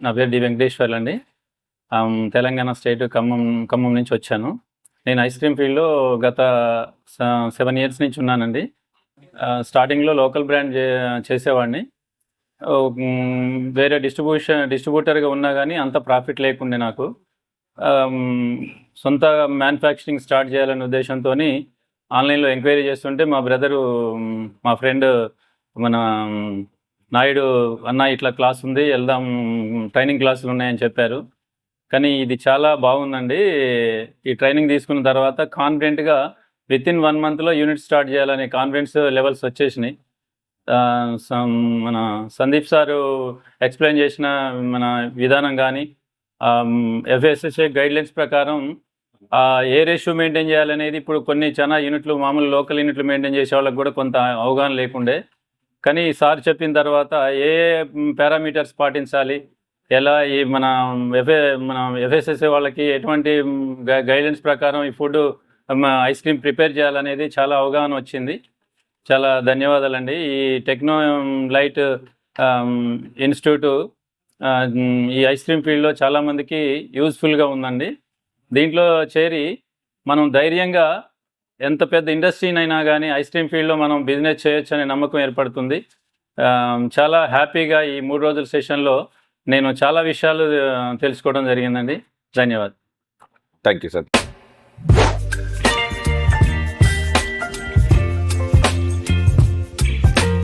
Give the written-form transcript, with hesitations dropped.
నా పేరు డి వెంకటేశ్వర్లు అండి. తెలంగాణ స్టేట్ ఖమ్మం నుంచి వచ్చాను. నేను ఐస్ క్రీమ్ ఫీల్డ్లో గత 7 ఇయర్స్ నుంచి ఉన్నానండి. స్టార్టింగ్లో లోకల్ బ్రాండ్ చేసేవాడిని. వేరే డిస్ట్రిబ్యూటర్గా ఉన్నా కానీ అంత ప్రాఫిట్ లేకుండే నాకు. సొంత మ్యానుఫ్యాక్చరింగ్ స్టార్ట్ చేయాలనే ఉద్దేశంతో ఆన్లైన్లో ఎంక్వైరీ చేస్తుంటే మా బ్రదరు, మా ఫ్రెండ్ మన నాయుడు అన్న ఇట్లా క్లాస్ ఉంది, వెళ్దాం, ట్రైనింగ్ క్లాసులు ఉన్నాయని చెప్పారు. కానీ ఇది చాలా బాగుందండి. ఈ ట్రైనింగ్ తీసుకున్న తర్వాత కాన్ఫిడెంట్గా వితిన్ 1 మంత్లో యూనిట్ స్టార్ట్ చేయాలనే కాన్ఫిడెన్స్ లెవెల్స్ వచ్చేసినాయి. మన సందీప్ సారు ఎక్స్ప్లెయిన్ చేసిన మన విధానం కానీ, FSSAI గైడ్లైన్స్ ప్రకారం ఏ రేషియో మెయింటైన్ చేయాలనేది ఇప్పుడు చాలా యూనిట్లు, మామూలు లోకల్ యూనిట్లు మెయింటైన్ చేసే వాళ్ళకి కూడా కొంత అవగాహన లేకుండే. కానీ సార్ చెప్పిన తర్వాత ఏ పారామీటర్స్ పాటించాలి, ఎలా ఈ మన FSSAI వాళ్ళకి ఎటువంటి గైడెన్స్ ప్రకారం ఈ ఫుడ్ ఐస్ క్రీమ్ ప్రిపేర్ చేయాలనేది చాలా అవగాహన వచ్చింది. చాలా ధన్యవాదాలండి. ఈ టెక్నో లైట్ ఇన్స్టిట్యూట్ ఈ ఐస్ క్రీమ్ ఫీల్డ్లో చాలామందికి యూజ్ఫుల్గా ఉందండి. దీంట్లో చేరి మనం ధైర్యంగా ఎంత పెద్ద ఇండస్ట్రీనైనా కానీ ఐస్ క్రీమ్ ఫీల్డ్లో మనం బిజినెస్ చేయొచ్చు అనే నమ్మకం ఏర్పడుతుంది. చాలా హ్యాపీగా ఈ 3 రోజుల సెషన్లో నేను చాలా విషయాలు తెలుసుకోవడం జరిగిందండి. ధన్యవాదాలు. Thank you sir.